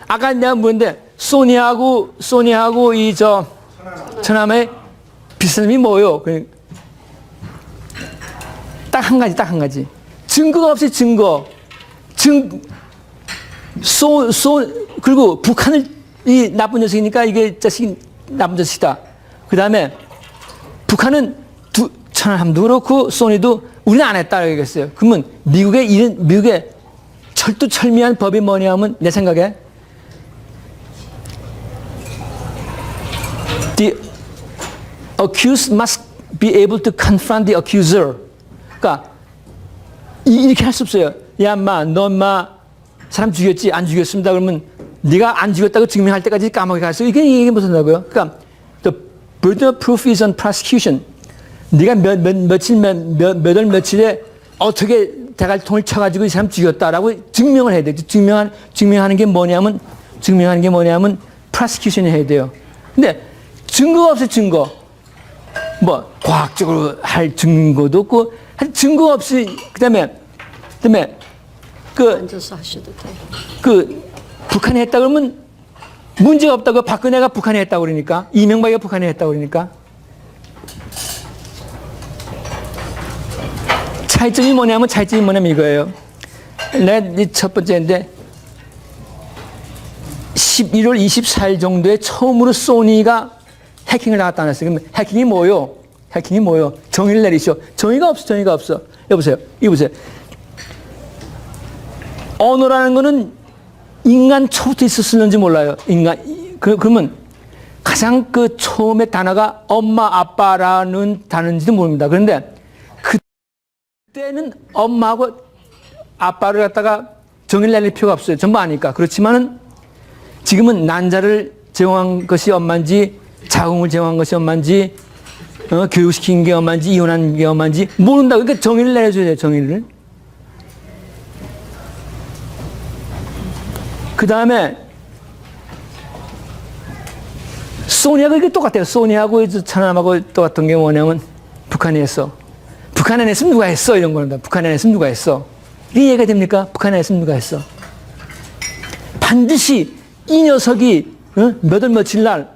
아까 내가 물었는데, 소니하고 이 천암의 비슷함이 뭐예요? 딱 한 가지. 증거가 없어요, 증거. 그리고 북한을, 이 나쁜 녀석이니까 이게 자식이 나쁜 자식이다. 그 다음에 북한은 천안함도 그렇고 소니도 우리는 안 했다고 얘기했어요. 그러면 미국의 철두철미한 법이 뭐냐 하면 내 생각에 The accused must be able to confront the accuser. 그러니까 이렇게 할 수 없어요. 야, 너 사람 죽였지? 안 죽였습니다. 그러면 네가 안 죽였다고 증명할 때까지 까먹게 갔어. 이게 무슨 소리고요? 그러니까 the burden of proof is on prosecution. 네가 몇 월 며칠에 어떻게 대갈통을 쳐가지고 이 사람 죽였다라고 증명을 해야 돼. 증명하는 게 뭐냐면 prosecution을 해야 돼요. 근데 증거가 없어요, 증거. 뭐 과학적으로 할 증거도 없고 증거 없이 그다음에 앉아서 하셔도 돼요. 북한이 했다 그러면 문제가 없다고. 박근혜가 북한이 했다고 그러니까, 이명박이가 북한이 했다고 그러니까. 차이점이 뭐냐면 이거예요. 내 첫 번째인데 11월 24일 정도에 처음으로 소니가 해킹을 나갔다 안 했어요. 그럼 해킹이 뭐요? 정의를 내리시오. 정의가 없어. 여보세요. 이거 보세요. 언어라는 거는 인간 초부터 있었는지 몰라요. 그러면 가장 처음에 단어가 엄마, 아빠라는 단어인지도 모릅니다. 그런데 그때는 엄마하고 아빠를 갖다가 정의를 내릴 필요가 없어요. 전부 아니까. 그렇지만은 지금은 난자를 제공한 것이 엄마인지, 자궁을 제공한 것이 엄마인지, 교육시킨 게 엄마인지, 이혼한 게 엄마인지 모른다. 그러니까 정의를 내려줘야 돼요, 정의를. 그 다음에 소니하고 이게 똑같아요. 소니하고 천안함하고 똑같은 게 뭐냐면 북한이 했어. 북한이 안 했으면 누가 했어? 이런 겁니다. 북한이 안 했으면 누가 했어? 이게 이해가 됩니까? 북한이 안 했으면 누가 했어? 반드시 이 녀석이 몇 월 며칠 날,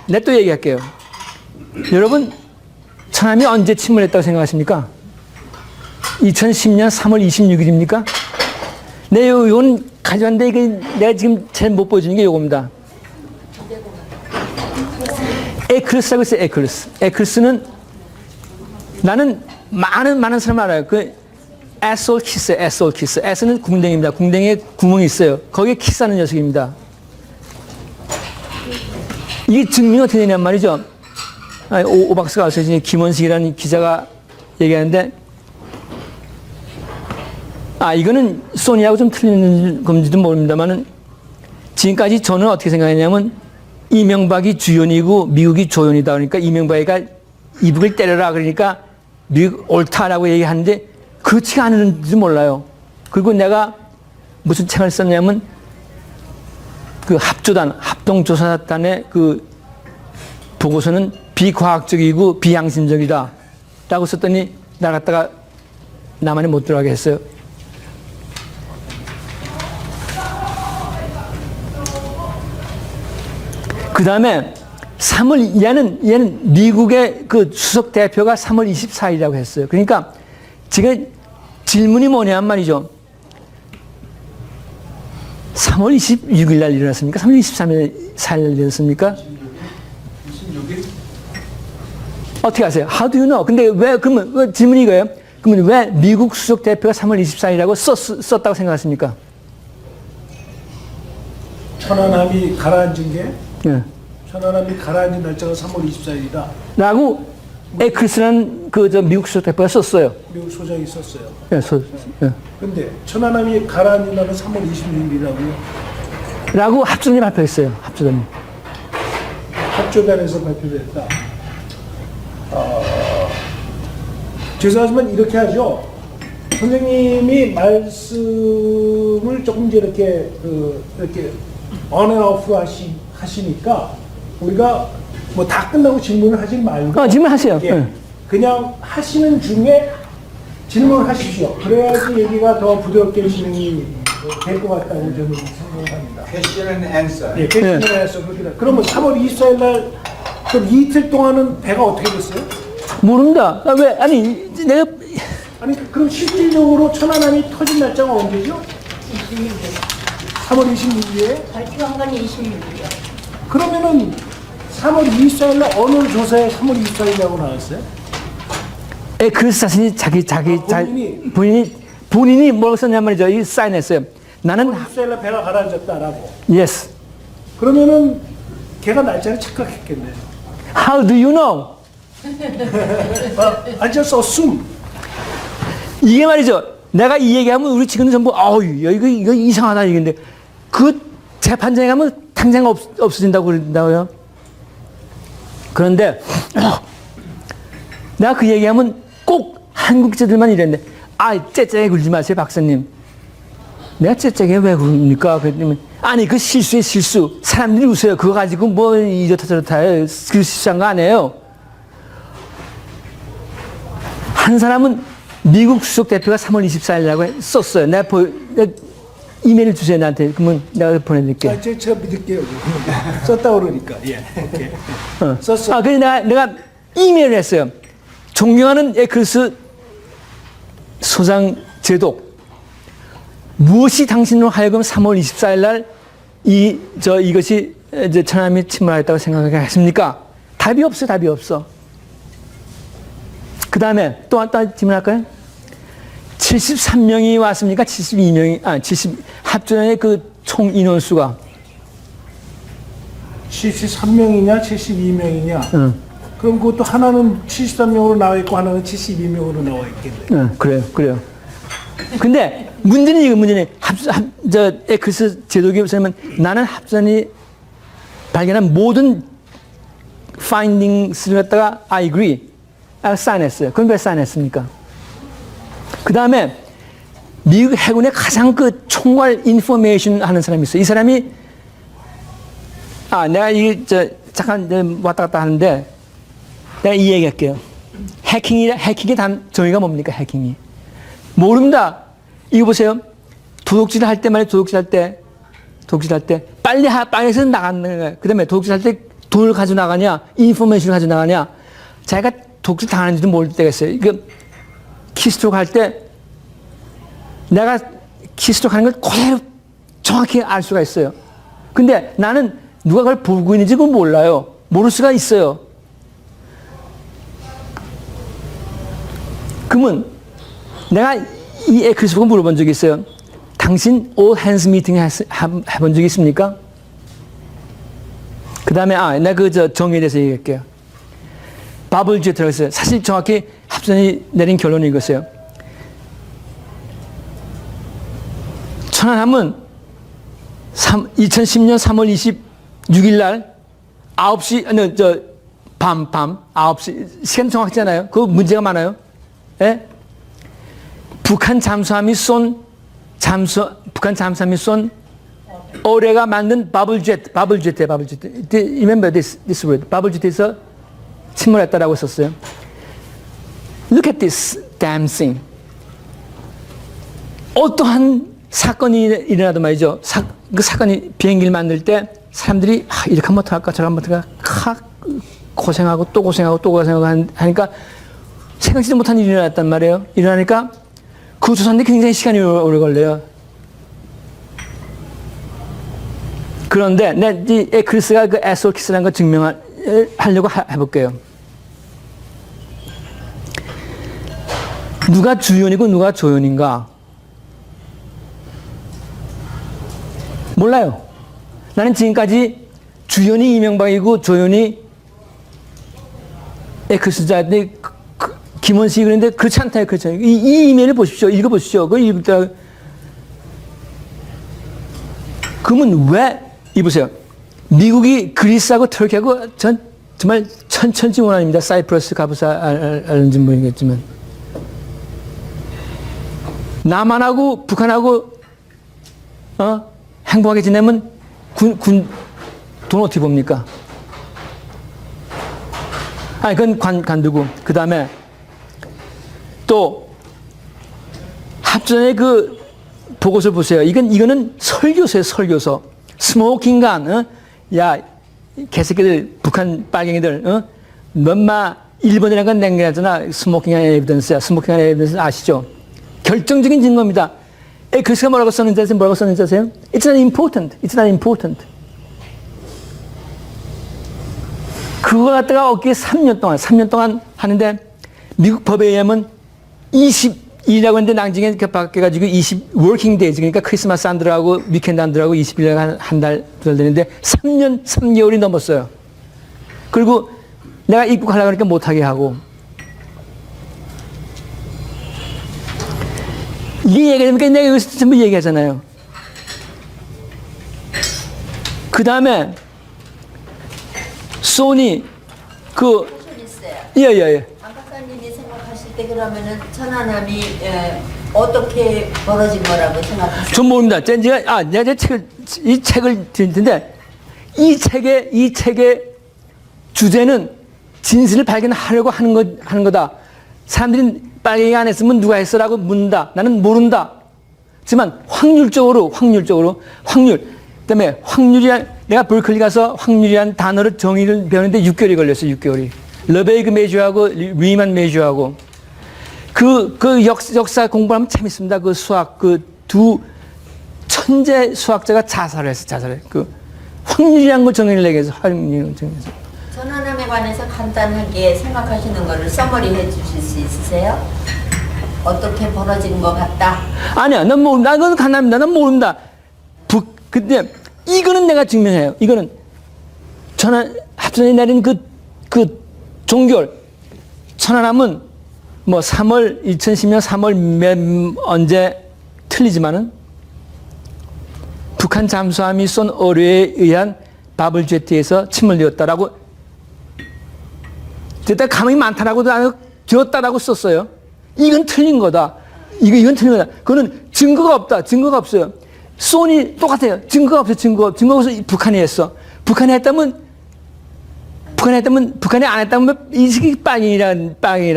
내 또 얘기할게요. 여러분, 천안함이 언제 침몰했다고 생각하십니까? 2010년 3월 26일입니까? 네, 이건 가져왔는데 이게 내가 지금 제일 못 보여주는 게 이겁니다. 에클스라고 있어요, 에클스. 에클스는 나는 많은 사람 알아요. 에솔 키스. 에스는 궁뎅입니다. 궁뎅이에 구멍이 있어요. 거기에 키스하는 녀석입니다. 이게 증명이 어떻게 되냔 말이죠. 오박스가 와서 김원식이라는 기자가 얘기하는데, 이거는 소니하고 좀 틀린 건지도 모릅니다만은 지금까지 저는 어떻게 생각했냐면 이명박이 주연이고 미국이 조연이다. 그러니까 이명박이가 이북을 때려라. 그러니까 미국 옳다라고 얘기하는데 그렇지가 않은지 몰라요. 그리고 내가 무슨 책을 썼냐면 합동조사단의 보고서는 비과학적이고 비양심적이다. 라고 썼더니 나 갖다가 나만이 못 들어가게 했어요. 그 다음에 얘는 미국의 수석 대표가 3월 24일이라고 했어요. 그러니까 지금 질문이 뭐냐면 말이죠. 3월 26일 날 일어났습니까? 3월 23일 4일 날 일어났습니까? 26일? 어떻게 아세요? How do you know? 근데 그러면 질문이 이거예요. 그러면 왜 미국 수석 대표가 3월 24일이라고 썼다고 생각하십니까? 천안함이 가라앉은 게? 예. 천안함이 가라앉은 날짜가 3월 24일이다. 라고 에클스라는 미국 수석 대표가 썼어요. 미국 소장이 썼어요. 예. 근데 천안함이 가라앉은 날은 3월 26일이라고요. 라고 합조단이 발표했어요. 합조단에서 발표됐다. 죄송하지만 이렇게 하죠. 선생님이 말씀을 조금 이렇게 on and off 하시니까 우리가 뭐 다 끝나고 질문을 하지 말고 질문하세요. 그냥 하시는 중에 질문을 하십시오. 그래야지 얘기가 더 부드럽게 진행이 될 것 같다고 저는 생각합니다. Question and answer. 예, 결심해서 그렇게. 그러면 3월 24일 날 그럼 이틀 동안은 배가 어떻게 됐어요? 모릅니다. 아, 왜? 아니, 내가, 아니 그럼 실질적으로 천안함이 터진 날짜가 언제죠? 3월 26일에? 발표한 건 26일이요. 그러면은 3월 24일 날 어느 조사에 3월 24일이라고 나왔어요? 그 자신이 본인이 뭐라고 썼냔 말이죠. 이 사인했어요. 나는, 24일 날 배가 가라앉았다라고. yes. 그러면은 걔가 날짜를 착각했겠네. How do you know? I just assume. 이게 말이죠. 내가 이 얘기하면 우리 친구는 전부, 아우, 이거 이상하다, 이건데. 그 재판장에 가면 당장 없어진다고 그런다고요. 그런데, 내가 그 얘기하면 꼭 한국 기자들만 이랬는데, 째째게 굴지 마세요, 박사님. 내가 째째게 왜 그럽니까? 그랬더니, 아니, 그 실수의 실수. 사람들이 웃어요. 그거 가지고 뭐 이렇다 저렇다 해요. 그 실수한 거 아니에요. 한 사람은 미국 수석 대표가 3월 24일이라고 썼어요. 내가 이메일 주세요, 나한테. 그러면 내가 보내드릴게요. 제가 믿을게요. 썼다고 그러니까. 예. 오케이. 썼어. 그래서 내가 이메일을 했어요. 존경하는 에클스 소장 제독. 무엇이 당신으로 하여금 3월 24일 날 이것이 이제 천안함이 침몰하였다고 생각하게 했습니까? 답이 없어, 답이 없어. 그 다음에 또 질문할까요? 73명이 왔습니까? 72명이, 합전의 그 총 인원수가. 73명이냐, 72명이냐. 그럼 그것도 하나는 73명으로 나와 있고 하나는 72명으로 나와 있겠네. 그래요. 근데 문제는 에클스 제독이 보시면 나는 합전이 발견한 모든 파인딩스를 갖다가 I agree. 사인했어요. 그럼 왜 사인했습니까? 그 다음에 미국 해군의 가장 그 총괄 인포메이션 하는 사람이 있어요. 이 사람이 내가 잠깐 왔다 갔다 하는데 내가 이 얘기할게요. 해킹의 정의가 뭡니까? 해킹이 모릅니다. 이거 보세요. 도둑질 할 때 말이에요. 도둑질 할 때 빨리 해서 나가는 거예요. 그 다음에 도둑질 할 때 돈을 가지고 나가냐, 인포메이션을 가지고 나가냐. 자기가 도둑질 당하는지도 모를 때가 있어요. 이거 키스트로크 할 때 내가 키스트로크 하는 걸 그대로 정확히 알 수가 있어요. 근데 나는 누가 그걸 보고 있는지 그건 몰라요. 모를 수가 있어요. 그러면 내가 이 에클스 보고 물어본 적이 있어요. 당신 all hands meeting 해본 적이 있습니까? 그 다음에 내가 정의에 대해서 얘기할게요. 바블제트라고 했어요. 사실 정확히 합선이 내린 결론이 이것이에요. 천안함은 2010년 3월 26일 날 9시, 밤 9시, 시간 정확하잖아요. 그 문제가 많아요. 예? 북한 잠수함이 쏜 어뢰가 만든 바블제트. Remember this word. 바블제트에서 침몰했다라고 썼어요. Look at this damn thing. 어떠한 사건이 일어나도 말이죠. 그 사건이 비행기를 만들 때 사람들이 이렇게 하면 어떡할까 저렇게 하면 어떡할까 고생하고 또 고생하고 또 고생하고 하니까 생각지도 못한 일이 일어났단 말이에요. 일어나니까 그 조사인데 굉장히 시간이 오래 걸려요. 그런데 이 에클스가 그 에솔키스라는 걸 증명하려고 해볼게요. 누가 주연이고 누가 조연인가? 몰라요. 나는 지금까지 주연이 이명박이고 조연이 에클스자인데 김원식이 그랬는데 그렇지 않다요. 그렇지 않아요. 이 이메일을 보십시오. 읽어보십시오. 그걸 읽다. 그러면 왜, 이보세요. 미국이 그리스하고 터키하고 정말 천천지원아닙니다. 사이프러스 가보사 알는지 모르겠지만. 남한하고 북한하고 행복하게 지내면 돈 어떻게 봅니까? 그건 관두고. 그 다음에 또 합전의 그 보고서를 보세요. 이거는 설교서예요, 설교서. 스모킹간, 야, 개새끼들, 북한 빨갱이들, 너마 일본이라는 건 냉겨하잖아. 스모킹한 에비던스야. 스모킹한 에비던스 아시죠? 결정적인 증거입니다. 글씨가 뭐라고 썼는지 아세요? 뭐라고 썼는지 아세요? It's not important. It's not important. 그거 갖다가 어깨에 3년 동안 하는데 미국 법에 의하면 20일이라고 했는데 나중에 바뀌어가지고 20 working days, 그러니까 크리스마스 안 들어가고 위켄드 안 들어가고 20일에 한 달, 두 달 되는데 3년, 3개월이 넘었어요. 그리고 내가 입국하려고 하니까 못하게 하고. 이게 얘기하니까 내가 여기서 전부 얘기하잖아요. 그 다음에 소니 예. 안 박사님이 생각하실 때 그러면은 천안함이 어떻게 벌어진 거라고 생각하세요? 전 모릅니다. 내가 이 책을 드렸는데 이 책의 주제는 진실을 발견하려고 하는 거다. 사람들이 빨갱이 안 했으면 누가 했어라고 묻는다. 나는 모른다. 하지만 확률, 그다음에 확률이란, 내가 berkeley 가서 확률이란 단어를 정의를 배우는데 6개월이 걸렸어요. 6개월이. 러베이그 메주하고 리만 메주하고 그 역사 공부하면 재밌습니다. 그 수학 그 두 천재 수학자가 자살을. 그 확률이란 걸 정의를 내게 해서 확률을 정의해서. 천안함에 관해서 간단하게 생각하시는 거를 서머리해 주실 수 있으세요? 어떻게 벌어진 것 같다? 아니야, 난 모른다. 그건 간단합니다. 난 모른다. 근데 이거는 내가 증명해요. 이거는 합선이 내린 그 종결. 천안함은 뭐 2010년 3월 언제 틀리지만은 북한 잠수함이 쏜 어뢰에 의한 바블 제트에서 침몰되었다라고, 그때 가망이 많다라고도 안 하고 되었다라고 썼어요. 이건 틀린 거다. 이건 틀린 거다. 그거는 증거가 없다. 증거가 없어요. 소니 똑같아요. 증거가 없어요. 증거가 없어서 북한이 했어. 북한이 안 했다면 이 새끼 빵이란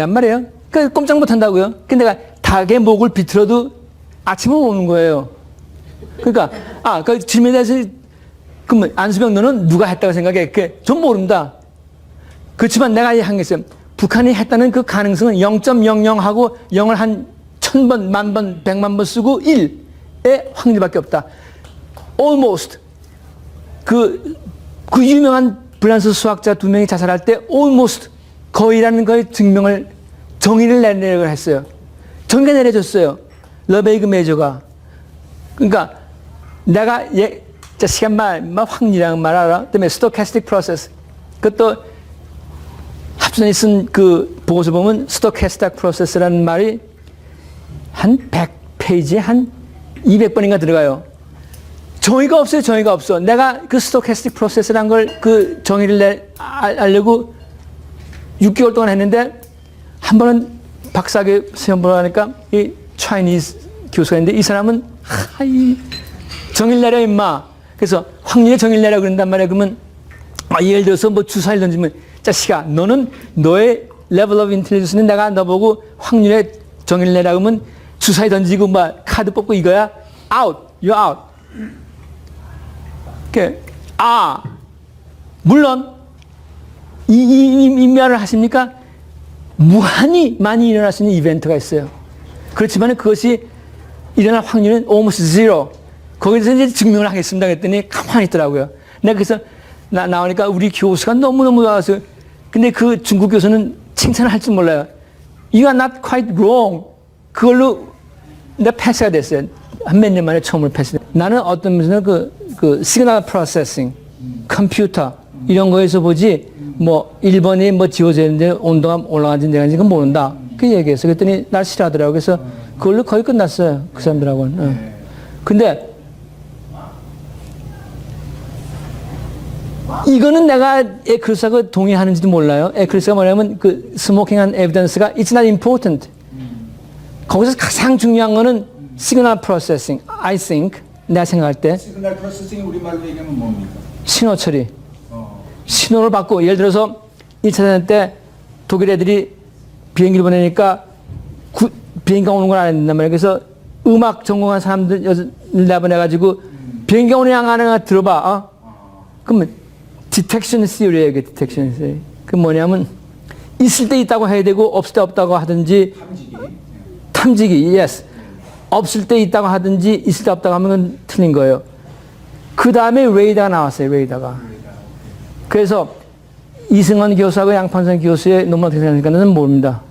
말이에요. 그러니까 꼼짝 못 한다고요. 근데 내가 닭의 목을 비틀어도 아침은 오는 거예요. 그러니까, 그 질문에 대해서, 그러면 안수병 너는 누가 했다고 생각해? 전 모른다. 그렇지만 내가 한 게 있어요. 북한이 했다는 그 가능성은 0.00하고 0을 한 1000번, 10,000번, 100만 번 쓰고 1의 확률밖에 없다. Almost. 그 유명한 프랑스 수학자 2명이 자살할 때 almost 거의라는 거의 정의를 내리려고 했어요. 정의가 내려졌어요. 러베이그 메저가. 그러니까 내가 시간만 확률이라는 말 알아? 그다음에 stochastic process. 그것도 합선이 쓴 그 보고서 보면 stochastic process라는 말이 한 100페이지에 한 200번인가 들어가요. 정의가 없어요. 정의가 없어. 내가 그 stochastic process라는 걸 그 정의를 알려고 6개월 동안 했는데 한 번은 박사학위 시험 보러 가니까 이 Chinese 교수가 있는데 이 사람은 정의를 내려 임마. 그래서 확률의 정의를 내려 그런단 말이야. 그러면 예를 들어서 뭐 주사위를 던지면 자식아 너는 너의 level of intelligence는 내가 너보고 확률의 정의를 내라 그러면 주사위 던지고 막 카드 뽑고 이거야. out. you're out. 물론 이 말을 하십니까? 무한히 많이 일어날 수 있는 이벤트가 있어요. 그렇지만 그것이 일어날 확률은 almost zero. 거기서 이제 증명을 하겠습니다. 그랬더니 가만히 있더라고요. 내가 그래서 나오니까 우리 교수가 너무너무 좋아서 근데 그 중국 교수는 칭찬을 할 줄 몰라요. You are not quite wrong. 그걸로 내가 패스가 됐어요. 한 몇 년 만에 처음으로 패스. 나는 어떤 면에서 그 시그널 프로세싱, 컴퓨터 이런 거에서 보지 뭐 1번이 뭐 지워져 있는데 온도가 올라가는지 내가는지 그건 모른다. 그 얘기했어. 그랬더니 날 싫어하더라고. 그래서 그걸로 거의 끝났어요. 그 사람들하고는. 근데 이거는 내가 에클리스하고 동의하는지도 몰라요. 에클리스가 뭐냐면 그 스모킹한 에비던스가 it's not important. 거기서 가장 중요한 거는 시그널 프로세싱. I think 내가 생각할 때 시그널 프로세싱이 우리말로 얘기하면 뭡니까? 신호 처리. 신호를 받고 예를 들어서 1차 대전 때 독일 애들이 비행기를 보내니까 비행기가 오는 걸 안 했단 말이에요. 그래서 음악 전공한 사람들 내보내가지고 비행기 오는 양하나 들어봐. 그러면 디텍션 시리예요, 디텍션 시리. 그 뭐냐면 있을 때 있다고 해야 되고 없을 때 없다고 하든지 탐지기, yes. 없을 때 있다고 하든지 있을 때 없다고 하면 그건 틀린 거예요. 그 다음에 레이더가 나왔어요, 레이더가. 그래서 이승원 교수하고 양판선 교수의 논문 어떻게 생각하는지는 모릅니다.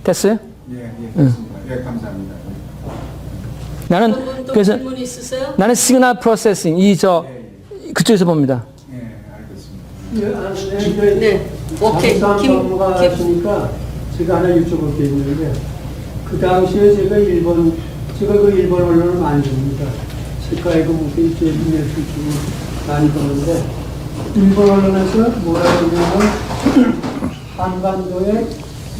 됐어요? 예, 그렇습니다. 예, 감사합니다. 나는 또 그래서 질문 있으세요? 나는 시그널 프로세싱 그쪽에서 봅니다. 예, 알겠습니다. 네. 오케이. 전문가 하시니까 제가 하나 여쭤볼 게 있는데 그 당시에 제가 그 일본 언론을 많이 봅니다. 치과에 그 무슨 이제 이메일 주고 많이 보는데 일본 언론에서 뭐라 그러냐면 한반도에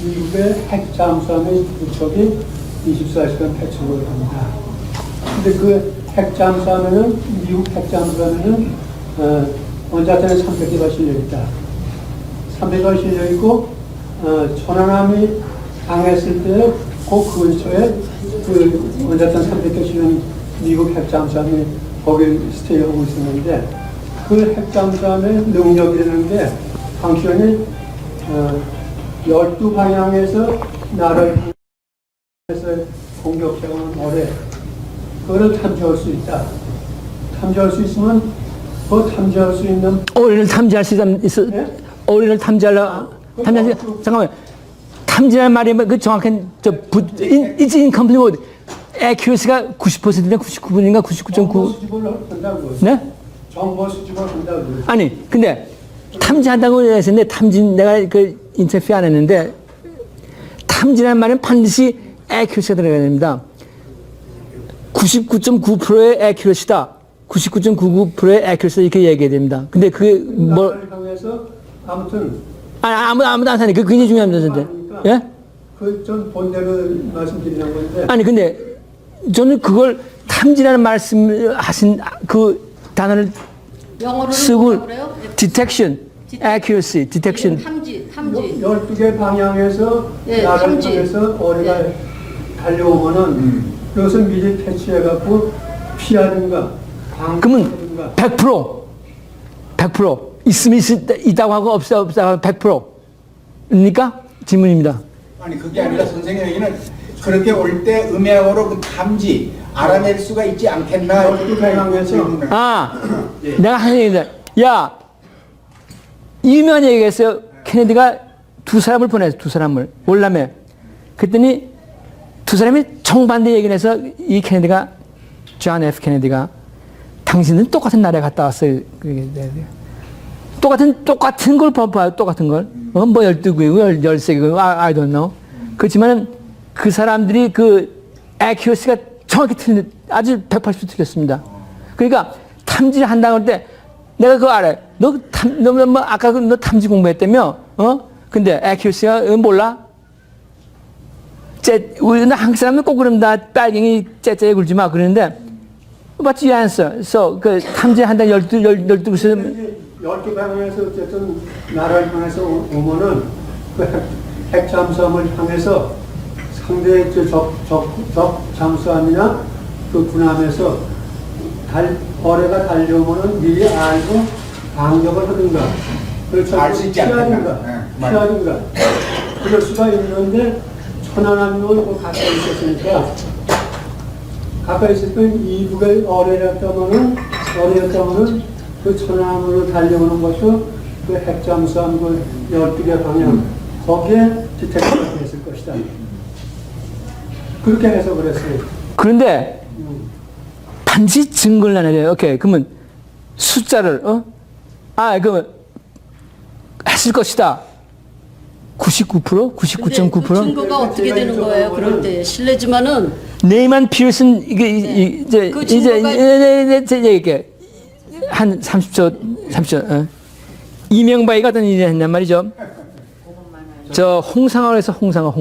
미국의 핵 잠수함의 부척이 24시간 패출을 합니다. 근데 그 핵 잠수함에는 미국 핵 잠수함에는 원자탄에 300개가 실려있다. 300개가 실려있고 천안함이 당했을 때 그 근처에 그 원자탄 300개 실린 미국 핵 잠수함이 거기 스테이하고 있었는데 그 핵 잠수함의 능력이라는 게 당시에는 12방향에서 나를 향해서 공격해오는 어뢰 그거를 탐지할 수 있다. 탐지할 수 있으면 그 탐지할 수 있는 오리를 탐지할 수 있어. 예? 오리를 탐지하려 잠깐만. 탐지라는 말이 그 정확한 it's incomplete. accuracy가 90%인가 99%인가 99.9. 정보 수집을 한다고. 네? 정보 수집을 한다고. 아니 근데 탐지한다고 했는데 내가 그 인터뷰 안 했는데 탐지라는 말은 반드시 accuracy가 들어가야 됩니다. 99.9%의 accuracy다. 99.99%의 accuracy 이렇게 얘기해야 됩니다. 근데 그게 뭐 나라를 향해서 아무튼 아무도 안 사니 그 굉장히 중요합니다. 예? 그전 본대로 말씀드리는 건데 아니 근데 저는 그걸 탐지라는 말씀을 하신 그 단어를 영어로는 쓰고 뭐라고 그래요? detection, accuracy, detection. 탐지. 12개 방향에서 예, 나라를 탐지. 향해서 어뢰가 달려오면은 그것을 미리 캐치해갖고 피하든가 그러면 방어하든가 100% 있으면 있다고 하고 없다고 하고 100%입니까? 질문입니다. 아니 그게 아니라 선생님 여기는 그렇게 올 때 음향으로 그 탐지 알아낼 수가 있지 않겠나? 열두 방향에서 내가 하는 얘기다. 야, 유명한 얘기가 있어요. 케네디가 두 사람을 보냈어. 두 사람을 월남에. 그랬더니 두 사람이 정반대 얘기를 해서 이 케네디가 존 F 케네디가 당신은 똑같은 나라에 갔다 왔어요. 똑같은 걸 봐요. 똑같은 걸. 뭐 12개고 13개고 I don't know. 그렇지만은 그 사람들이 그 accuracy가 정확히 아주 180% 틀렸습니다. 그러니까 탐지를 한다고 할 때 내가 그거 알아요. 너 아까 너 탐지 공부했다며? 근데 accuracy가 몰라? 우리는 한국 사람은 꼭 그런다. 빨갱이 째째에 굴지 마. 그러는데 What's your answer? So, 그 탐지한다 12곳에서 12방향에서 어쨌든 나라를 향해서 오면은 그 핵 잠수함을 향해서 상대의 적 잠수함이나 그 군함에서 어뢰가 달려오면은 미리 알고 반격을 하든가 그렇죠. 알수 있지 않겠나? 피하든가 그럴 수가 있는데 천안함은 가까이 있었으니까 가까이 있을 때 이북의 어뢰였다면은 그 천안함으로 달려오는 것도 그 핵잠수함 그 12개 방향 거기에 디텍터가 됐을 것이다. 그렇게 해석을 했어요. 그런데 반드시 증거를 내야 돼요. 오케이. 그러면 숫자를 그러면 했을 것이다. 99%? 99.9%? 그 증거가 어떻게 되는 거예요? 그럴 때 실례지만은 네이만 피어슨 이제 그 이제 얘기할게. 한 30초. 이명박이가 어떤 일을 했냔 말이죠. 저 홍상어에서 홍상어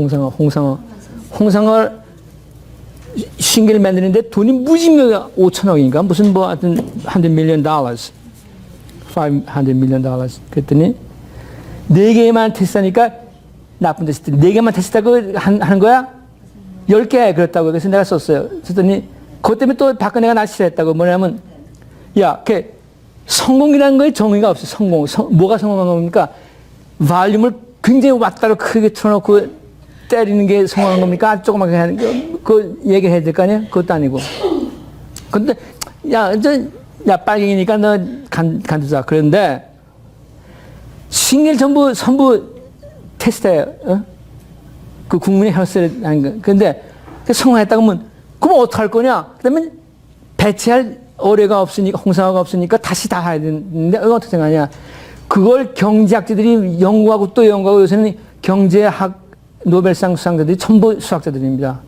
신기를 만드는데 돈이 무지며 5천억인가 무슨 뭐 하여튼 $100 million, $500 million. 그랬더니 4개만 테스트하니까 나쁜 테스트 4개만 테스트하고 하는 거야? 10개 그랬다고. 그래서 내가 썼어요. 그랬더니 그것 때문에 또 박근혜가 날 싫어했다고. 뭐냐면 야, 성공이라는 거에 정의가 없어. 뭐가 성공한 겁니까? 발륨을 굉장히 왔다로 크게 틀어놓고 때리는 게 성공한 겁니까? 조그맣게 하는 거, 그 얘기해야 될 거 아니야? 그것도 아니고. 근데, 빨갱이니까 너 간두자. 그런데, 신길 전부 테스트예요. 어? 그 국민의 혈세를 하는 거. 근데, 성공했다고 하면, 그럼 어떡할 거냐? 그 다음에 배치할 어뢰가 없으니까, 홍상화가 없으니까 다시 다 해야 되는데, 어떻게 생각하냐? 그걸 경제학자들이 연구하고 또 연구하고 요새는 경제학 노벨상 수상자들이 전부 수학자들입니다.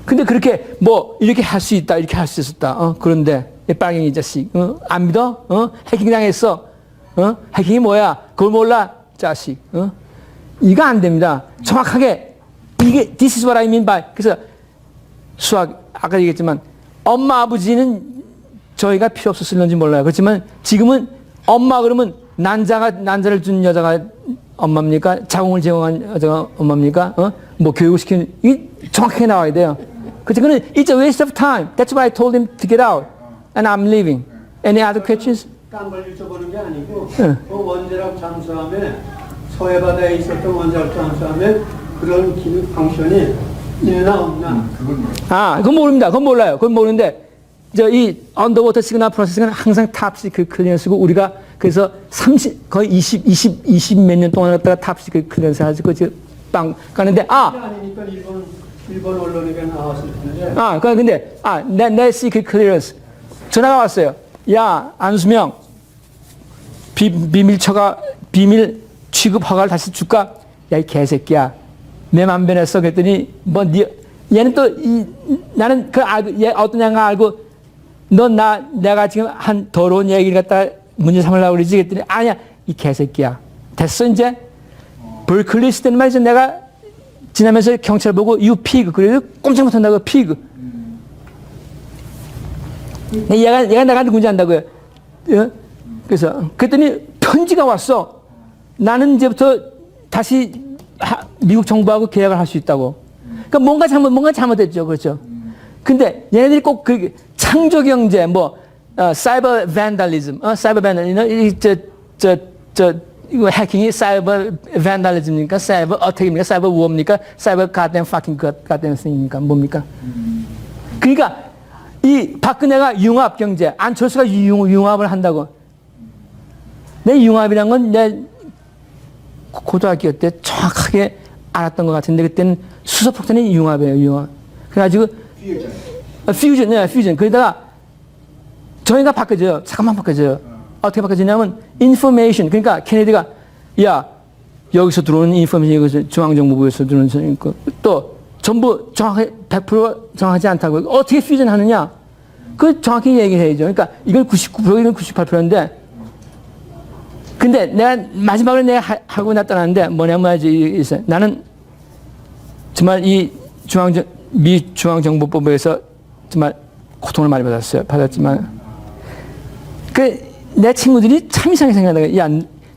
근데 그렇게 이렇게 할 수 있다, 이렇게 할 수 있었다. 그런데 이 빨갱이 자식, 안 믿어? 해킹 당했어. 해킹이 뭐야? 그걸 몰라, 자식. 이거 안 됩니다. 정확하게 이게 this is what I mean by. 그래서 수학 아까 얘기했지만 엄마 아버지는 저희가 필요 없었을는지 몰라요. 그렇지만 지금은 엄마 그러면 난자를 준 여자가 엄마입니까? 자궁을 제공한 여자가 엄마입니까? 교육을 시키는, 이게 정확하게 나와야 돼요. 그래서 그는 it's a waste of time. That's why I told him to get out. And I'm leaving. Any other questions? 딴 걸 여쭤보는 게 아니고 그 원자력 잠수함에 서해바다에 있었던 원자력 잠수함에 그런 기능 펑션이 있나 없나? 그건 모릅니다. 그건 몰라요. 그건 모르는데 이 언더워터 시그널 프로세싱은 항상 탑 시크릿 클리어스고 우리가 그래서 거의 20 몇 년 동안 했다가 탑 시크릿 클리어스 해가지고 지금 빵 가는데 아니니까 일본 언론에게 나왔을 텐데. 근데 내 시크릿 클리어스 전화가 왔어요. 야 안수명 비밀 취급 허가를 다시 줄까? 야 이 개새끼야 내 맘 변했어. 그랬더니 얘는 또 나는 얘 어떤 양가 알고 내가 지금 한 더러운 얘기를 갖다 문제 삼으려고 그러지. 그랬더니 아니야 이 개새끼야 됐어 이제. 벌클리 있을 때는 말이죠. 내가 지나면서 경찰 보고 you pig 그래도 꼼짝 못한다고 pig. 얘가 나한테 문제한다고요. 그래서 그랬더니 편지가 왔어. 나는 이제부터 다시 미국 정부하고 계약을 할 수 있다고. 그러니까 뭔가 잘못했죠. 그렇죠. 근데 얘네들이 꼭 창조 경제 사이버 밴달리즘, 사이버 밴달리즘, 이거 해킹이 사이버 밴달리즘입니까? 사이버 어택입니까? 사이버 우호입니까? 사이버 goddamn fucking goddamn thing입니까? 뭡니까? 그러니까 이 박근혜가 융합 경제, 안철수가 융합을 한다고. 내 융합이란 건 내 고등학교 때 정확하게 알았던 것 같은데 그때는 수소폭탄이 융합이에요, 융합. 그래가지고 퓨전. 그러다가 저희가 바꿔줘요. 잠깐만 바꿔줘요. 어떻게 바꿔주냐면 information. 그러니까 케네디가 야 여기서 들어오는 인포메이션 여기서 중앙정보부에서 들어오는 또 전부 정확하게 100% 정확하지 않다고. 어떻게 퓨전하느냐? 그 정확히 얘기해야죠. 그러니까 이건 99% 이건 98%인데 근데 마지막으로 내가 하고 나타났는데 뭐냐면 있어요. 나는 정말 이 미 중앙정보본부에서 정말 고통을 많이 받았지만 내 친구들이 참 이상하게 생각하다가 야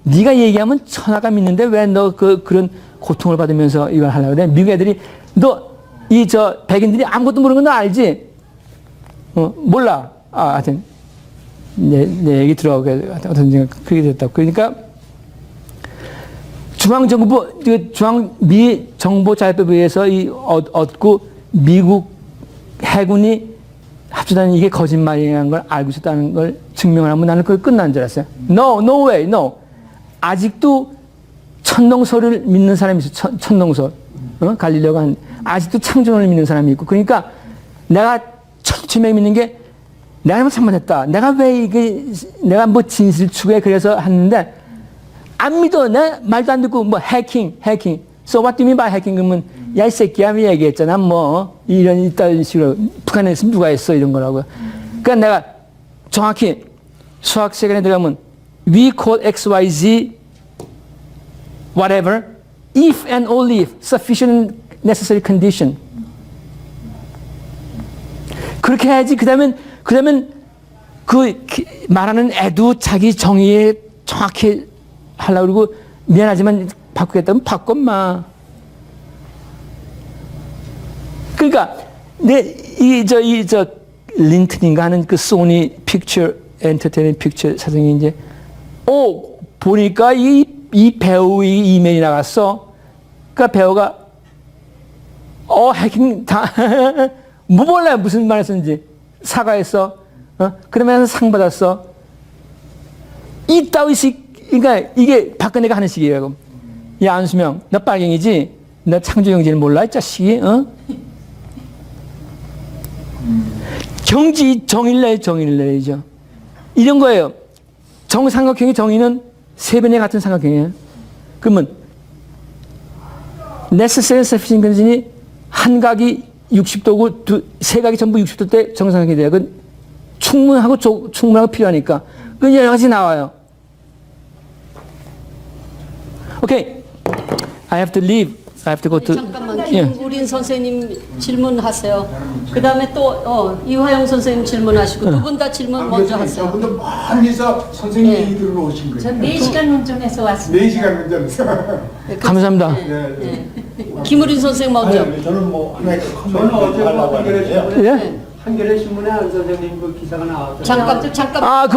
네가 얘기하면 천하가 믿는데 왜 너 그런 고통을 받으면서 이걸 하려고 그래? 미국 애들이 백인들이 아무것도 모르는 건 너 알지? 몰라. 하여튼 내 얘기 들어가게 어떤 그렇게 됐다고. 그러니까 미 정보자료법에 의해서 얻고 미국 해군이 합치다는 이게 거짓말이라는 걸 알고 있었다는 걸 증명을 하면 나는 그걸 끝난 줄 알았어요. No way. 아직도 천동설을 믿는 사람이 있어. 천동설. 갈릴레오가 아직도 창조론을 믿는 사람이 있고. 그러니까 내가 처음에 믿는 게 내가 잘못했다. 내가 내가 진실 추구해 그래서 했는데 안 믿어. 내 말도 안 듣고 해킹. So what do you mean by 해킹? 그러면 야 이 새끼야 얘기했잖아. 이런 식으로 북한에서 누가 했어 이런 거라고요. 그러니까 내가 정확히 수학 시간에 들어가면 we call x, y, z whatever if and only if sufficient necessary condition. 그렇게 해야지. 그다음엔 말하는 애도 자기 정의에 정확히 하려고 그러고 미안하지만 바꾸겠다면 바꿔 마. 그러니까 저 린튼인가 하는 그 소니 픽처 엔터테인먼트 픽처 사장이 이제 보니까 이 배우의 이메일이 나갔어. 그러니까 배우가 해킹 뭐 몰라요 무슨 말 했었는지 사과했어. 그러면서 상 받았어. 이 따위식 그러니까 이게 박근혜가 하는 식이에요. 야 안수명 너 빨갱이지? 너 창조경제를 몰라 이 자식이? 경지 정의를 이런 거예요. 정삼각형의 정의는 세 변의 같은 삼각형이에요. 그러면 necessary sufficient condition이 한 각이 60도고 세 각이 전부 60도 때 정삼각형이 돼요. 그건 충분하고 필요하니까 그 여러 가지 나와요. 오케이, I have to leave. I have to go to. 잠깐만 예. 김구린 선생님 질문하세요. 그 다음에 또 이화영 선생님 질문하시고 두 분 다 질문 먼저 하세요. 저분도 멀리서 선생님 네. 얘기 들으러 오신 거예요. 전 4시간 운전해서 왔습니다. 4시간 운전해서. 감사합니다. 네. 김우린 선생 먼저. 아니, 저는 뭐 하나의 저는 어제 하려고 한겨레 하는데요. 신문에 예? 한겨레 신문에 안 선생님 그 기사가 나왔잖아요. 잠깐.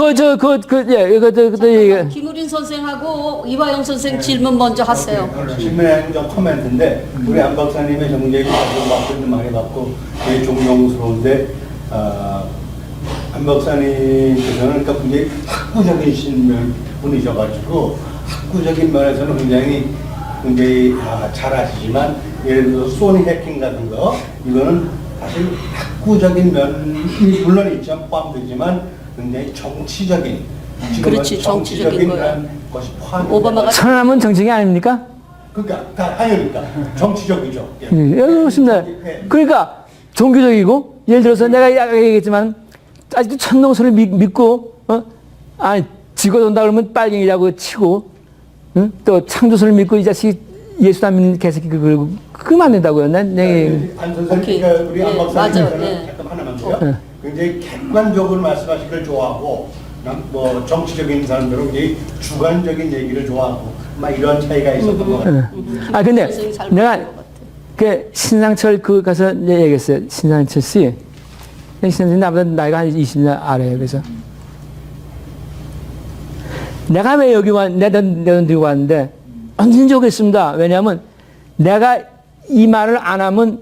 김우린 선생하고 이화영 선생 질문 먼저 하세요. 질문에 좀 코멘트인데 우리 안 박사님의 정책이 받고 많이 받고 되게 존경스러운데 안 박사님께서는 그러니까 굉장히 학구적이신 분이셔가지고 학구적인 면에서는 굉장히 잘하시지만 예를 들어서 소니 해킹 같은 거 이거는 사실 학구적인 면이 물론 있죠 포함되지만 굉장히 정치적인 그렇지, 정치적인 거야. 그런 것이 포함. 오바마가 천안함은 정책이 아닙니까? 그러니까 다 하니까 정치적이죠. 예. 그렇습니다. 그러니까 종교적이고 예를 들어서 내가 얘기했지만 아직도 천동설을 믿고 지구 돈다 그러면 빨갱이라고 치고 또 창조설을 믿고 이 자식 예수 안 믿는 개새끼 그러면 안 된다고요. 안 선생님, 오케이. 그러니까 우리 안 예, 박사님께서는 맞아요. 예. 잠깐 하나만 더요. 굉장히 객관적으로 말씀하시는 걸 좋아하고 뭐 정치적인 사람들은 굉장히 주관적인 얘기를 좋아하고 막 이런 차이가 있었던 것 같아요. 근데 선생님 잘 내가 모르는 것 같아. 그 신상철 가서 얘기했어요. 신상철 씨. 신상철 나보다 나이가 한 20년 아래요. 그래서 내가 왜 여기 내 돈 들고 왔는데 언제든지 오겠습니다. 왜냐하면 내가 이 말을 안 하면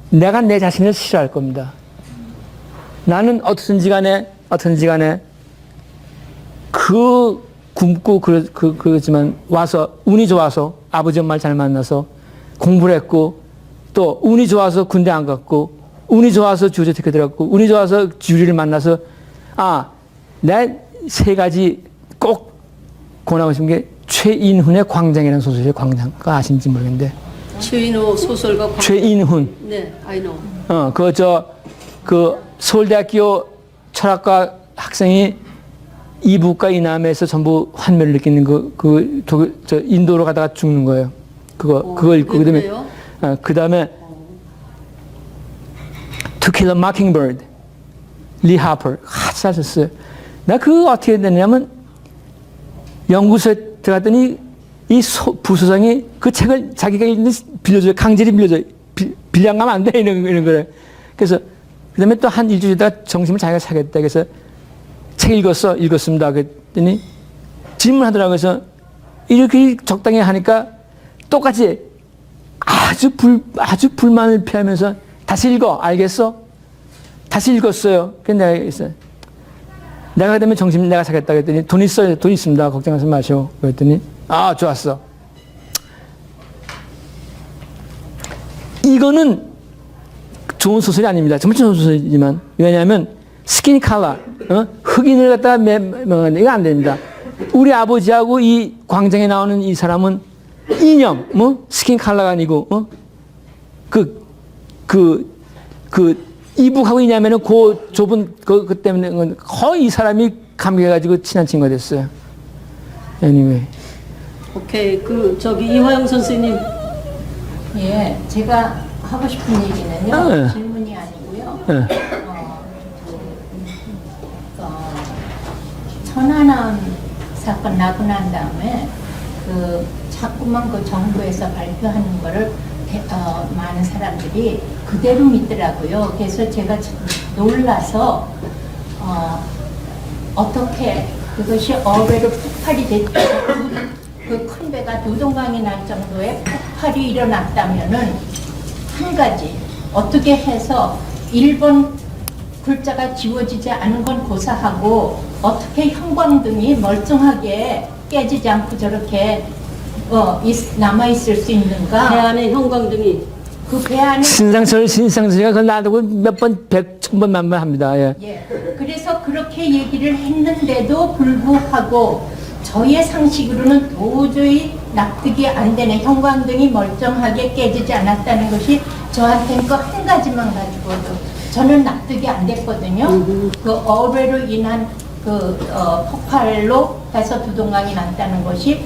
내가 내 자신을 싫어할 겁니다. 나는 어떻든지 간에 굶고 그러지만 와서 운이 좋아서 아버지 엄마를 잘 만나서 공부를 했고 또 운이 좋아서 군대 안 갔고 운이 좋아서 주저테크 들어갔고 운이 좋아서 주리를 만나서 내 세 가지 꼭 권하고 싶은 게 최인훈의 광장이라는 소설이에요. 광장. 그거 아신지 모르겠는데. 최인호 소설가 최인훈. 네, I know. 서울대학교 철학과 학생이 이북과 이남에서 전부 환멸을 느끼는 인도로 가다가 죽는 거예요. 그거 읽고 그래요? 그다음에 To Kill a Mockingbird 리 하퍼 잘 썼어요. 나 그거 어떻게 됐냐면 연구소에 들어갔더니 이 부소장이 그 책을 자기가 읽는 빌려줘요. 강제로 빌려줘요. 빌려 가면 안 돼 이런 거래. 그래서 그다음에 또 한 일주일 있다가 정신을 자기가 차겠다. 그래서 책 읽었습니다. 그랬더니 질문하더라고요. 그래서 이렇게 적당히 하니까 똑같이 아주 불만을 피하면서 다시 읽어. 알겠어? 다시 읽었어요. 그래서 내가 있어요. 내가 되면 정신 내가 차겠다. 그랬더니 돈 있어요. 돈 있습니다. 걱정하지 마시오. 그랬더니 좋았어. 이거는 좋은 소설이 아닙니다. 정말 좋은 소설이지만 왜냐하면 스킨 컬러 흑인을 갖다가 이거 안 됩니다. 우리 아버지하고 이 광장에 나오는 이 사람은 이념 스킨 컬러가 아니고 이북하고 이냐면은 그 좁은 그 때문에 거의 이 사람이 감격해가지고 친한 친구가 됐어요. Anyway. 오케이. 이화영 선생님. 예, 제가 하고 싶은 얘기는요. 네. 질문이 아니고요. 네. 천안함 사건 나고 난 다음에 자꾸만 그 정부에서 발표하는 거를 많은 사람들이 그대로 믿더라고요. 그래서 제가 참 놀라서 어떻게 그것이 어뢰로 폭발이 됐고 그 큰 배가 두 동강이 날 정도의 폭발이 일어났다면은 한 가지 어떻게 해서 일본 글자가 지워지지 않은 건 고사하고 어떻게 형광등이 멀쩡하게 깨지지 않고 저렇게 남아 있을 수 있는가? 배 안에 형광등이 그 배 안에 신상철이가 그걸 놔두고 몇 번, 100, 1000번, 만번 합니다. 예. 예. 그래서 그렇게 얘기를 했는데도 불구하고 저의 상식으로는 도저히 납득이 안 되는 형광등이 멀쩡하게 깨지지 않았다는 것이 저한테는 그 한 가지만 가지고도 저는 납득이 안 됐거든요. 그 어뢰로 인한 그 폭발로 해서 두 동강이 났다는 것이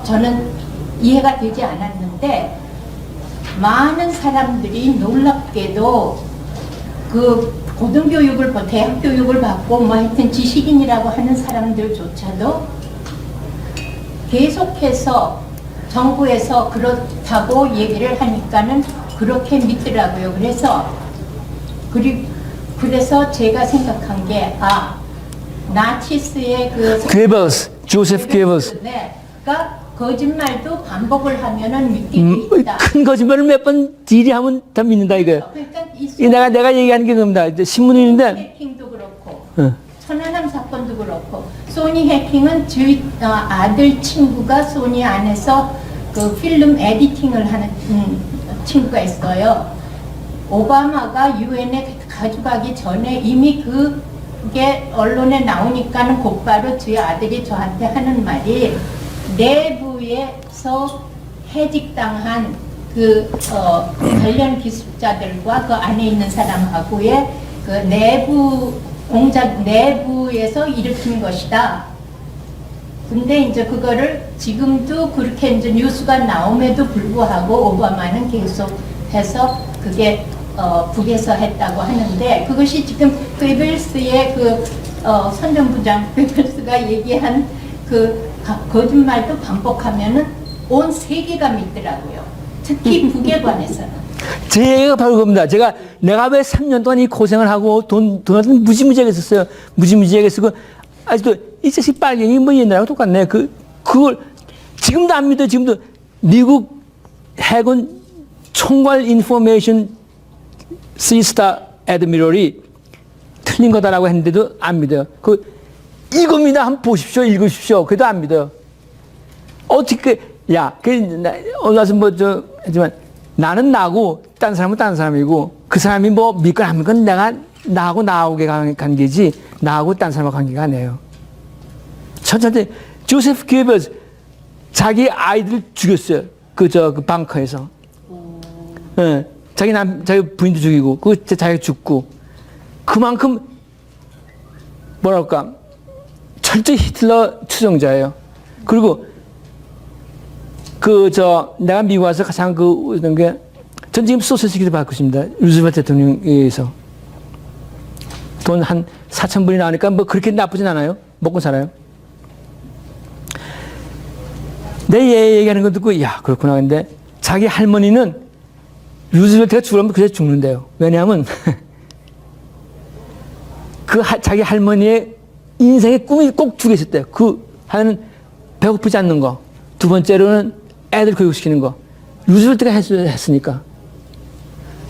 저는 이해가 되지 않았는데 많은 사람들이 놀랍게도 그 고등교육을 대학 교육을 받고 뭐 하여튼 지식인이라고 하는 사람들조차도 계속해서 정부에서 그렇다고 얘기를 하니까는 그렇게 믿더라고요. 그래서 제가 생각한 게 나치스의 그 괴버스, 조세프 괴버스. 가 거짓말도 반복을 하면은 믿게 있다. 큰 거짓말을 몇 번 딜이하면 다 믿는다 이거예요. 그러니까 이 내가 얘기하는 게 그겁니다. 이제 신문인데 해킹도 그렇고 어. 천안함 사건도 그렇고 소니 해킹은 저희 아들 친구가 소니 안에서 그 필름 에디팅을 하는 친구가 있어요. 오바마가 유엔에 가져가기 전에 이미 그게 언론에 나오니까는 곧바로 저희 아들이 저한테 하는 말이 내부에서 해직당한 그 관련 기술자들과 그 안에 있는 사람하고의 그 내부 공작 내부에서 일으킨 것이다. 근데 이제 그거를 지금도 그렇게 이제 뉴스가 나옴에도 불구하고 오바마는 계속해서 그게 북에서 했다고 하는데 그것이 지금 괴벨스의 그 선전부장 괴벨스가 얘기한 그 거짓말도 반복하면은 온 세계가 믿더라고요. 특히 북에 관해서는. 제 얘기가 바로 그겁니다. 내가 왜 3년 동안 이 고생을 하고 돈을 무지무지하게 썼어요. 무지무지하게 쓰고 아직도 이 자식 빨갱이 뭐 옛날하고 똑같네. 그걸 지금도 안 믿어. 지금도 미국 해군 총괄 인포메이션 시스타 애드미럴이 틀린 거다라고 했는데도 안 믿어요. 이겁니다. 한번 보십시오. 읽으십시오. 그래도 안 믿어요. 어떻게, 오늘 와서 하지만 나는 나고, 딴 사람은 딴 사람이고, 그 사람이 뭐 믿건 안 믿건 나하고 나하고의 관계지, 나하고 딴 사람하고 관계가 아니에요. 첫째, 조세프 괴벨스, 자기 아이들 죽였어요. 그 벙커에서. 예, 자기 부인도 죽이고, 자기가 죽고. 그만큼, 뭐랄까, 철저히 히틀러 추종자예요. 그리고 내가 미국 와서 가장 전 지금 소셜시키를 받고 있습니다. 루즈벨트 대통령에 의해서. 돈 한 4,000불이 나오니까 뭐 그렇게 나쁘진 않아요. 먹고 살아요. 내 얘기하는 거 듣고, 그렇구나. 근데 자기 할머니는 루즈벨트가 죽으면 그냥 죽는데요. 왜냐하면, 자기 할머니의 인생의 꿈이 꼭 두 개 있었대요. 하나는 배고프지 않는 거. 두 번째로는 애들 교육시키는 거. 루즈벨트가 했으니까.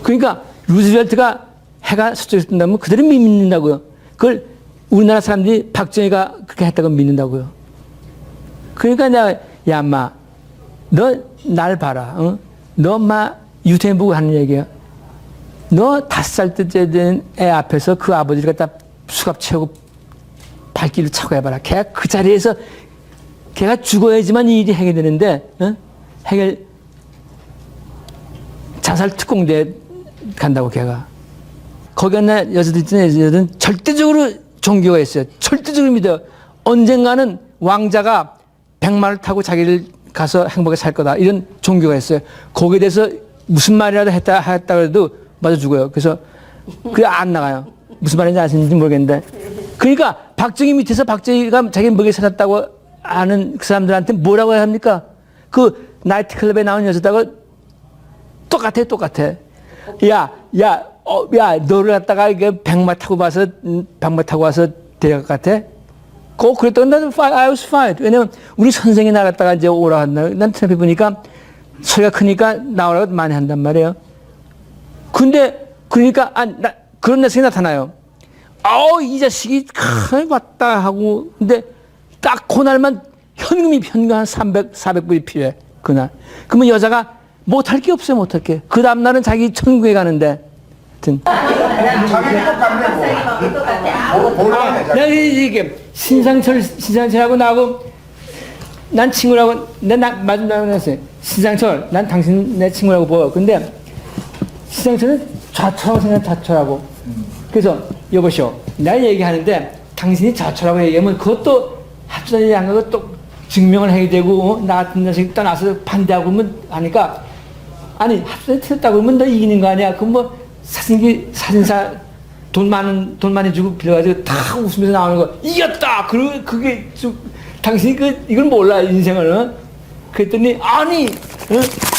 그러니까 루즈벨트가 해가 서쪽에서 뜬다면 그대로 믿는다고요. 그걸 우리나라 사람들이 박정희가 그렇게 했다고 믿는다고요. 그러니까 내가, 인마, 너 날 봐라. 어? 너 유태인 보고 하는 얘기야. 너 5살 때 된 애 앞에서 그 아버지를 갖다 수갑 채우고 발길을 차고 해봐라. 걔가 그 자리에서 걔가 죽어야지만 이 일이 해결되는데, 자살 특공대 간다고 걔가. 거기 있는 여자들 있잖아요. 여자들은 절대적으로 종교가 있어요. 절대적으로 믿어요. 언젠가는 왕자가 백마를 타고 자기를 가서 행복하게 살 거다. 이런 종교가 있어요. 거기에 대해서 무슨 말이라도 했다 그래도 맞아 죽어요. 그래서 그게 안 나가요. 무슨 말인지 아시는지 모르겠는데. 그러니까 박정희 밑에서 박정희가 자기 먹여 살았다고 아는 그 사람들한테 뭐라고 해야 합니까? 그 나이트클럽에 나온 여자다가 똑같아. 야, 너를 갖다가 이게 백마 타고 와서 대학 같아? 꼭 그랬더니 나는 I was fine. 왜냐면 우리 선생이 나 갖다가 이제 오라 한다. 난 트랩해 보니까 소리가 크니까 나오라고 많이 한단 말이에요. 근데 그러니까 그런 녀석이 나타나요. 이 자식이 왔다 하고 근데 딱 그날만 현금 한 400불이 필요해. 그날. 그러면 여자가 못할 게 없어요. 못할 게. 그 다음날은 자기 천국에 가는데 하여튼 내가 이게 신상철하고 나하고 난 친구라고 마중 나가고 했어요. 신상철 난 당신 내 친구라고 보여. 근데 신상철은 좌초라고 생각해. 좌초라고. 그래서 여보시오 내가 얘기하는데 당신이 좌초라고 얘기하면 그것도 합산이 안 가고 또 증명을 해야 되고 나 같은 녀석이 떠나서 반대하고 그러면 하니까 아니 합산이 틀렸다고 그러면 너 이기는 거 아니야. 그럼 뭐 사진사 돈 많이 주고 빌려가지고 다 웃으면서 나오는 거 이겼다. 그리고 그게 당신이 이걸 몰라 인생을. 그랬더니 아니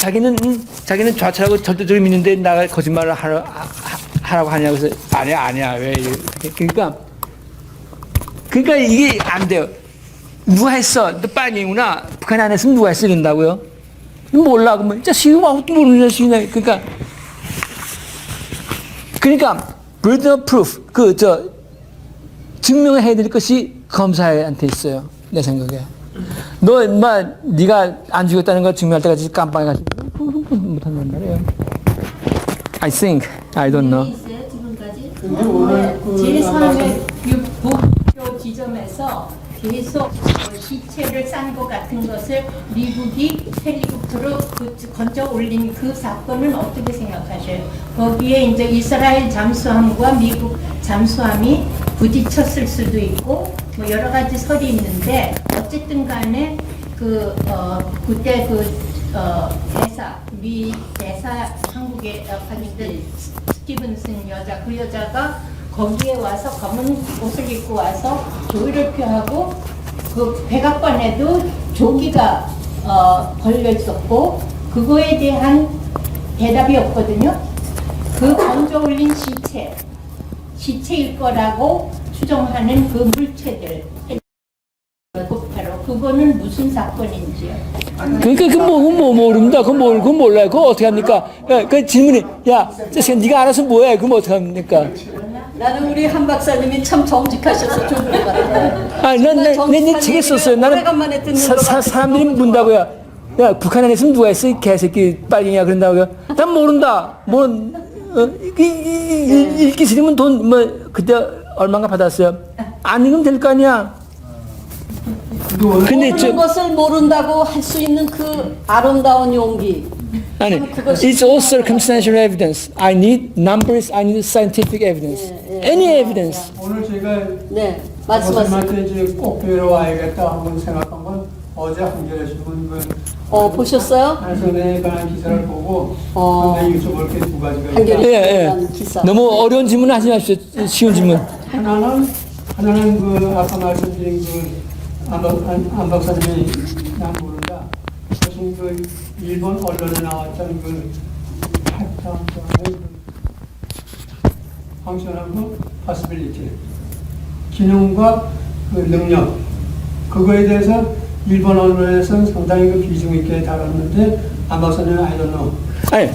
자기는 좌철하고 절대적으로 믿는데 나가 거짓말을 하라고 하냐고 해서 아니야 왜 그러니까 이게 안 돼요. 누가 했어? 너 빨갱이구나. 북한이 안 했으면 누가 했어? 이런다고요? 몰라 그러면 진짜 지금 아무것도 모르는 자식이네. 그러니까 burden of proof 증명을 해야 될 것이 검사한테 있어요. 내 생각에. 너 인마 네가 안 죽였다는 거 증명할 때까지 깜빡해가지고 못한단 말이에요. I think I don't know. 있어요 지금까지? 근데 오늘 제3의 목표 지점에서 계속 시체를 싼 것 같은 것을 미국이 헬리콥터로 건져 올린 그 사건은 어떻게 생각하셔요? 거기에 이제 이스라엘 잠수함과 미국 잠수함이 부딪혔을 수도 있고 뭐 여러 가지 설이 있는데 어쨌든 간에 그때 미 대사 한국에 갔는데 스티븐슨 여자 그 여자가 거기에 와서 검은 옷을 입고 와서 조의를 표하고 그 백악관에도 조기가 걸려 있었고 그거에 대한 대답이 없거든요. 그 건져 올린 시체일 거라고 추정하는 그 물체들 그거는 무슨 사건인지요? 그러니까 그건 모릅니다. 그건 몰라요. 그거 어떻게 합니까? 그 질문이 저 네가 알아서 뭐해? 그럼 어떻게 합니까? 나는 우리 한 박사님이 참 정직하셔서 좋은 것 같아요. 내 책에 썼어요. 나는 오래간만에 듣는 것 같아서 사람들이 문다고요. 야, 북한 안에 있으면 누가 했어? 이 개새끼 빨갱이야 그런다고요. 난 모른다. 읽기 싫으면 돈 그때 얼마인가 받았어요. 안 읽으면 될 거 아니야. 근데 모르는 것을 모른다고 할 수 있는 그 아름다운 용기. 아니, it's all circumstantial evidence. I need numbers. I need scientific evidence. Any evidence. 오늘 제가 네, 말씀하세요. 선생님한테 이제 꼭 뵈러 와야겠다 한번 생각한 건 어제 한겨레 신문 보셨어요? 한선에 관한 기사를 보고 근데 여쭤볼 게 두 가지가 있다. 한겨레 기사. 너무 어려운 질문 하지 마십시오. 쉬운 질문. 하나는 아까 말씀드린 안 박사님이 난 모른다. 무슨 일본 언론에 나왔던 펑셔널 파시빌리티 기능과 능력 그거에 대해서 일본 언론에서는 상당히 비중 있게 다뤘는데 안 박사님은 I don't know. 아니,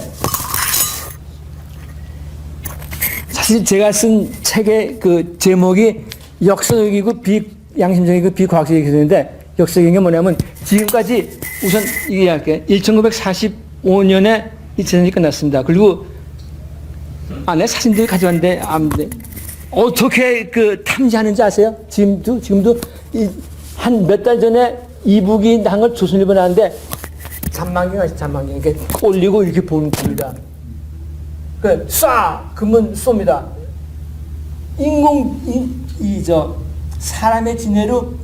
사실 제가 쓴 책의 제목이 역사적이고 양심적이고 비과학적인 기술인데 역사적인 게 뭐냐면 지금까지 우선 얘기할게. 1945년에 이 전쟁이 끝났습니다. 그리고 내 사진들 가져왔는데 어떻게 탐지하는지 아세요? 지금도 한 몇 달 전에 이북이 한 걸 조선일보에 나왔는데 잔망경 아시죠? 잔망경 이렇게 올리고 이렇게 보는 겁니다. 그러면 쏩니다. 사람의 지뇌로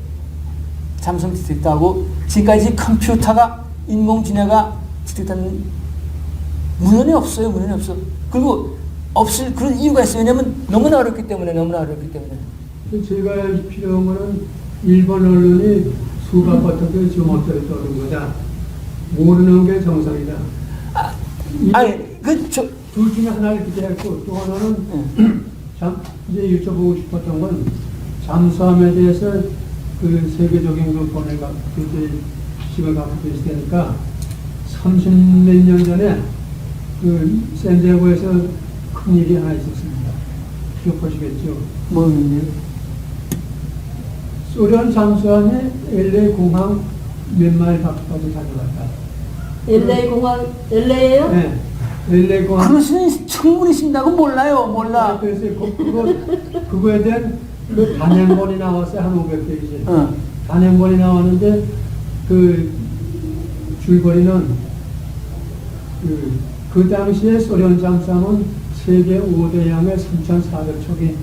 잠수함 디텍트하고 지금까지 컴퓨터가 인공지능가 디텍트하는 문헌이 없어요. 그리고 없을 그런 이유가 있어요. 왜냐하면 너무나 어렵기 때문에. 제가 필요한 거는 일본 언론이 수박 같은 게 지금 어떻게 떠는 거다. 모르는 게 정상이다. 아니 그저 둘 중에 하나를 기대했고 또 하나는 이제 여쭤보고 싶었던 건 잠수함에 대해서 그 세계적인 그 번외가 그때 시식을 갖고 계시다니까 30몇 년 전에 그 샌디에고에서 큰 일이 하나 있었습니다. 기억하시겠죠? 뭐는요? 소련 잠수함이 LA 공항 몇 마일 밖까지 다녀갔다. LA 공항, LA예요? 네. LA 공항. 그럴 수는 충분히 있습니다. 그건 몰라. 그래서 그거에 대한 그 단행본이 나왔어요. 한 500페이지. 단행본이 나왔는데 그 줄거리는 그 당시에 소련 잠수함은 세계 5대 양의 3,400척이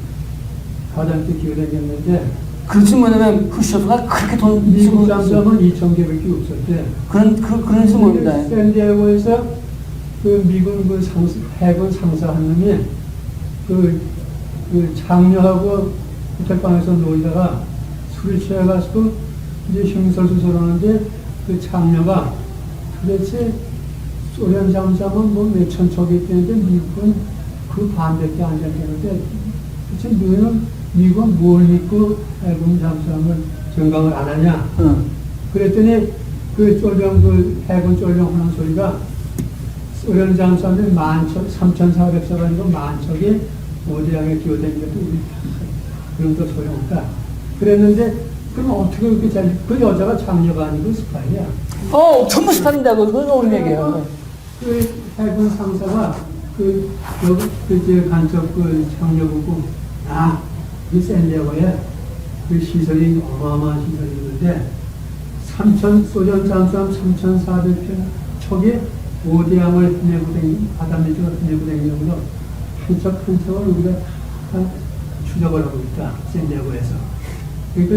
가장께 기여되겠는데 그렇지 뭐냐면 후쇼프가 그렇게 돈 미국 잠수함은 2,000개밖에 없었대. 그런 수 뭡니다. 샌디에고에서 그 미군 그 해군 상사 한 놈이 그 장녀하고 호텔방에서 놀다가 술을 취해가지고 이제 흉설수설하는데 그 장녀가 도대체 소련 잠수함은 뭐 몇천 척이 있는데 미국은 그 반대께 앉아있는데 도대체 너희는 미국은 뭘 믿고 해군 잠수함을 증강을 안 하냐? 그랬더니 그 쫄병 그 해군 쫄병 하는 소리가 소련 잠수함이 3,400척 아니고 10,000척이 5대양에 기어다니는데도 우리 그런 거 소용없다. 그랬는데 그럼 어떻게 그렇게 그 여자가 장녀가 아니고 스파이야. 전부 스파입니다. 그건 옳은 얘기예요. 그 해군 상사가 그 간첩 그 장녀 보고 이 샌디에고에 그 시설이 어마어마한 시설이 있는데 소련 잠수함 3,400척이 5대양을 바다 밑으로 내고 다니면서 한 척을 우리가 추적을 하고 있다. 샌디에고에서. 그러니까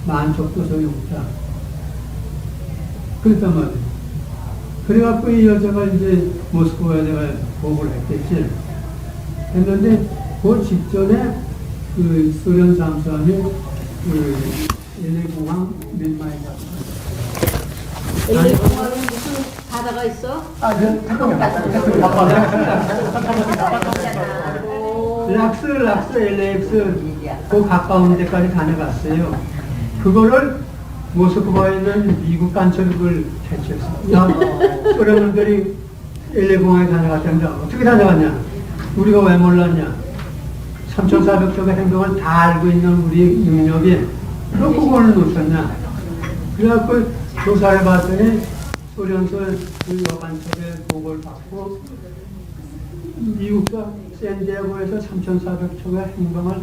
10,000척도 소용없다. 그랬단 말이에요. 그래갖고 이 여자가 이제 모스크바에 내가 보고를 했겠지. 했는데 그 직전에 그 소련 잠수함이 그 LA 공항 몇 마일 LA 공항은 무슨 바다가 있어? 락스 LAX 그 가까운 데까지 다녀갔어요. 그거를 모스크바에 있는 미국 간첩을 캐치했어요. 소련놈들이 LA 공항에 다녀갔다는데 어떻게 다녀갔냐? 우리가 왜 몰랐냐? 3,400척의 행동을 다 알고 있는 우리 능력이 왜 그걸 놓쳤냐? 그래갖고 조사를 봤더니 소련서 그 여간첩의 보고를 받고 미국과 샌디에고에서 3,400척의 행동을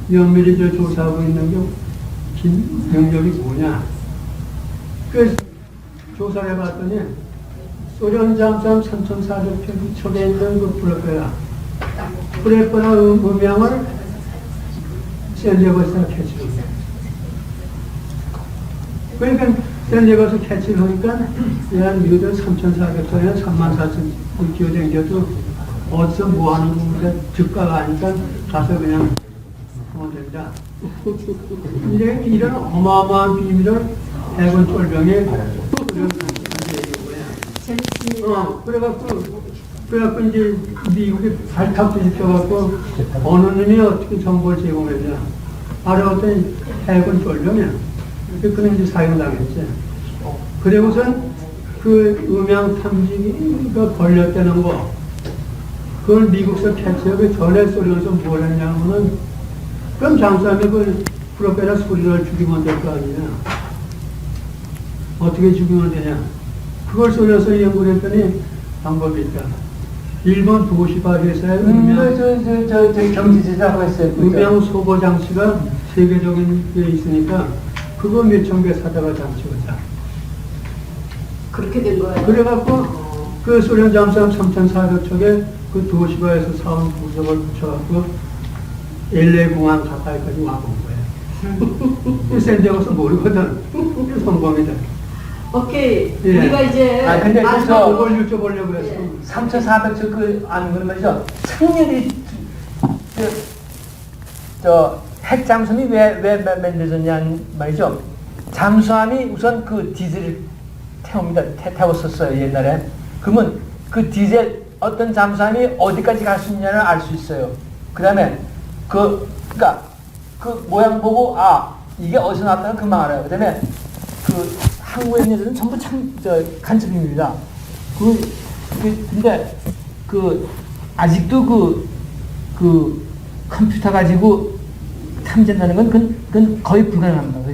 면밀히 조사하고 있는 게 능력이 뭐냐? 그래서 조사를 해봤더니 소련 잠수함 3,400척에 있는 그 프로펠러 음향을 샌디에고에서 캐치했어요. 그러니까 샌디에고에서 캐치를 하니까 얘는 미국은 3,400척에 34,000 기어댕겨도 어디서 뭐 하는 건가 즉가가 아니까 가서 그냥 하면 된다. 이런 어마어마한 비밀을 해군 쫄병에 그런 재밌습니다. 그래갖고 이제 미국이 발탁 뒤집혀갖고 어느 놈이 어떻게 정보를 제공했냐. 알아봤더니 해군 쫄병이야. 그는 이제 사형당했지. 그리고선 그 음향 탐지기가 걸렸다는 거, 그걸 미국서 캐치하기 전에 소련에서 뭘 했냐면은, 그럼 잠수함이 그 프로펠러 소리를 죽이면 될 거 아니냐. 어떻게 죽이면 되냐. 그걸 소련에서 연구를 했더니 방법이 있다. 일본 도시바 회사의 경제제자고 했어요. 음향 소보 장치가 세계적인 게 있으니까 그거 몇천 개 사다가 장치하자. 그렇게 된 거예요. 그래갖고 그 소련 잠수함 3,400척에 그 도시바에서 사온 부석을 붙여갖고 LA 공항 가까이까지 와본 거예요. 샌디에고에서 모르거든. 성공이다. 오케이. 예. 우리가 이제 근데 마지막 그걸 여쭤보려고 했어. 3,400척 그 아는 건 말이죠. 승렬이 핵잠수함이 왜 만들어졌냐 말이죠. 잠수함이 우선 그 디젤을 태웠었어요 옛날에. 그러면 그 디젤 어떤 잠수함이 어디까지 갈 수 있냐를 알 수 있어요. 그 다음에 그러니까 그 모양 보고 이게 어디서 나왔다는 금방 알아요. 그 다음에 그 항구에 있는 애들은 전부 간첩입니다. 근데 아직도 그 컴퓨터 가지고 탐지한다는 건 그건 거의 불가능합니다.